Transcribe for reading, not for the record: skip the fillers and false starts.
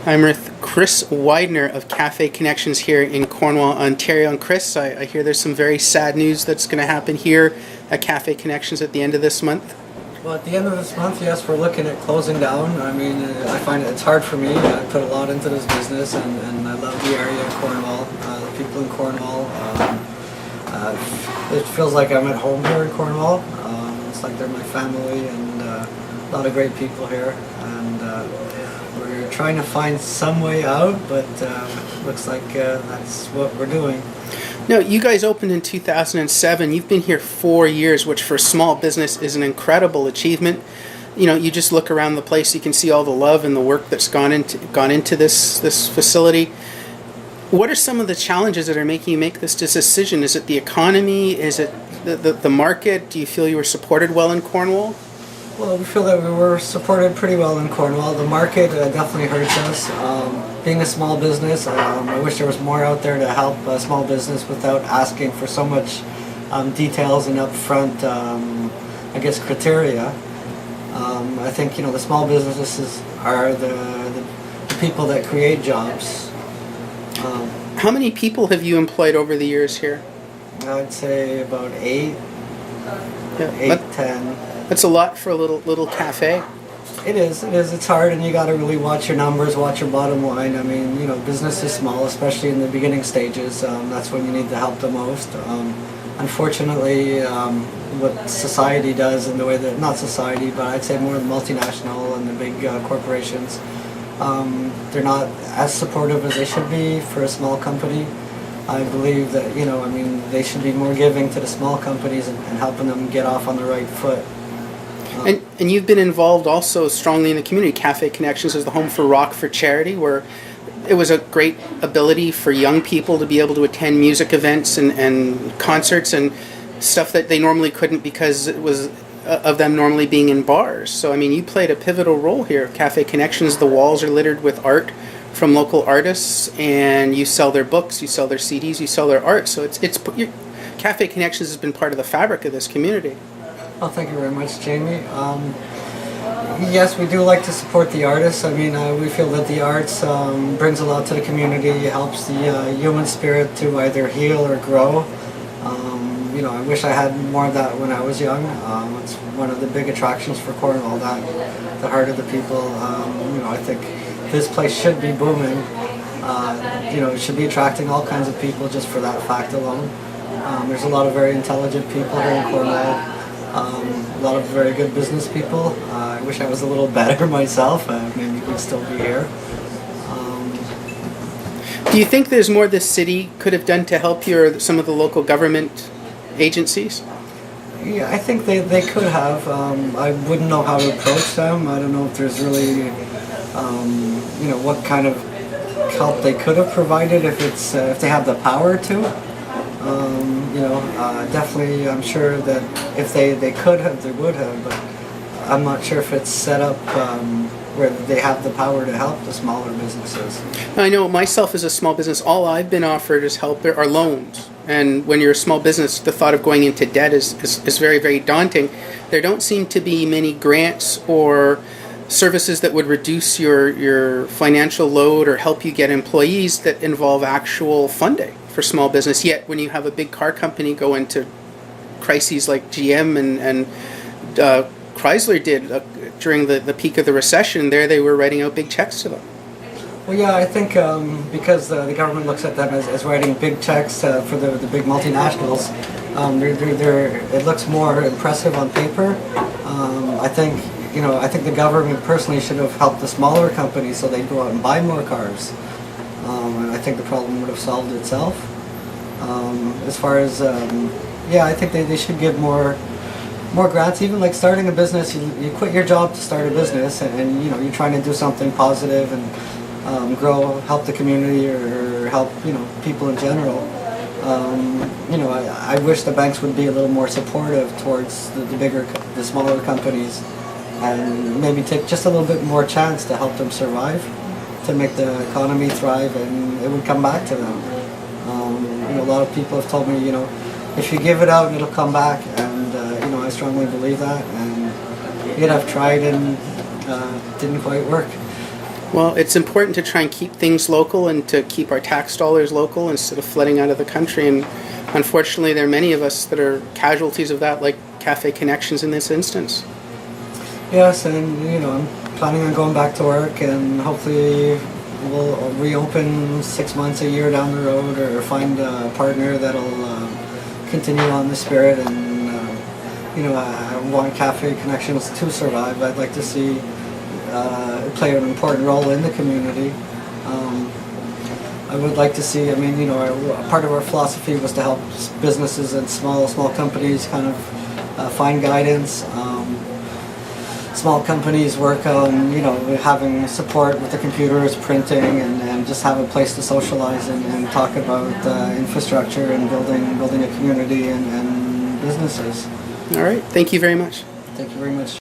I'm with Chris Weidner of Cafe Connectionz here in Cornwall, Ontario. And Chris, I hear there's some very sad news that's going to happen here at Cafe Connectionz at the end of this month. Well, at the end of this month, yes, we're looking at closing down. I mean, I find it's hard for me. I put a lot into this business, and I love the area of Cornwall, the people in Cornwall. It feels like I'm at home here in Cornwall. It's like they're my family, and a lot of great people here. And we're trying to find some way out, but looks like that's what we're doing. No, you guys opened in 2007. You've been here 4 years, which for a small business is an incredible achievement. You know, you just look around the place, you can see all the love and the work that's gone into this facility. What are some of the challenges that are making you make this decision? Is it the economy? Is it the market? Do you feel you were supported well in Cornwall? Well, we feel that we were supported pretty well in Cornwall. The market definitely hurts us. Being a small business, I wish there was more out there to help a small business without asking for so much details and upfront, I guess, criteria. I think, you know, the small businesses are the people that create jobs. How many people have you employed over the years here? I'd say about 8, Yeah, 10. That's a lot for a little cafe. It is. It's hard, and you got to really watch your numbers, watch your bottom line. I mean, you know, business is small, especially in the beginning stages. That's when you need the help the most. Unfortunately, what society does, in the way that, not society, but I'd say more the multinational and the big corporations, they're not as supportive as they should be for a small company. I believe that, you know, I mean, they should be more giving to the small companies and helping them get off on the right foot. And you've been involved also strongly in the community. Cafe Connectionz is the home for Rock for Charity, where it was a great ability for young people to be able to attend music events and concerts and stuff that they normally couldn't because it was of them normally being in bars. So, I mean, you played a pivotal role here. Cafe Connectionz, the walls are littered with art from local artists, and you sell their books, you sell their CDs, you sell their art. So Cafe Connectionz has been part of the fabric of this community. Well, thank you very much, Jamie. Yes, we do like to support the artists. I mean, we feel that the arts brings a lot to the community, helps the human spirit to either heal or grow. You know, I wish I had more of that when I was young. It's one of the big attractions for Cornwall, the heart of the people. You know, I think this place should be booming. You know, it should be attracting all kinds of people just for that fact alone. There's a lot of very intelligent people here in Cornwall. A lot of very good business people. I wish I was a little better myself. Maybe we'd still be here. Do you think there's more the city could have done to help you, or some of the local government agencies? Yeah, I think they could have. I wouldn't know how to approach them. I don't know if there's really, you know, what kind of help they could have provided if they have the power to. You know, definitely I'm sure that if they could have, they would have, but I'm not sure if it's set up where they have the power to help the smaller businesses. I know myself as a small business, all I've been offered is help are loans. And when you're a small business, the thought of going into debt is very, very daunting. There don't seem to be many grants or services that would reduce your financial load or help you get employees that involve actual funding for small business. Yet when you have a big car company go into crises like GM and Chrysler did during the peak of the recession, there they were writing out big checks to them. Well, yeah, I think because the government looks at them as writing big checks for the big multinationals, it looks more impressive on paper. I think, you know, I think the government personally should have helped the smaller companies so they'd go out and buy more cars. And I think the problem would have solved itself. As far as, yeah, I think they should give more grants. Even like starting a business, you quit your job to start a business, and you know, you're trying to do something positive and grow, help the community or help, you know, people in general. You know, I wish the banks would be a little more supportive towards the smaller companies, and maybe take just a little bit more chance to help them survive, to make the economy thrive, and it would come back to them. You know, a lot of people have told me, you know, if you give it out, it'll come back, and you know, I strongly believe that. And yet I've tried, and didn't quite work. Well, it's important to try and keep things local and to keep our tax dollars local instead of flooding out of the country. And unfortunately, there are many of us that are casualties of that, like Cafe Connectionz in this instance. Yes, and I'm planning on going back to work, and hopefully we'll reopen 6 months, a year down the road, or find a partner that'll continue on the spirit. And I want Cafe Connectionz to survive. I'd like to see play an important role in the community. I would like to see. Part of our philosophy was to help businesses and small companies kind of find guidance. Small companies work on having support with the computers, printing, and just have a place to socialize and talk about infrastructure and building a community and businesses. All right. Thank you very much. Thank you very much.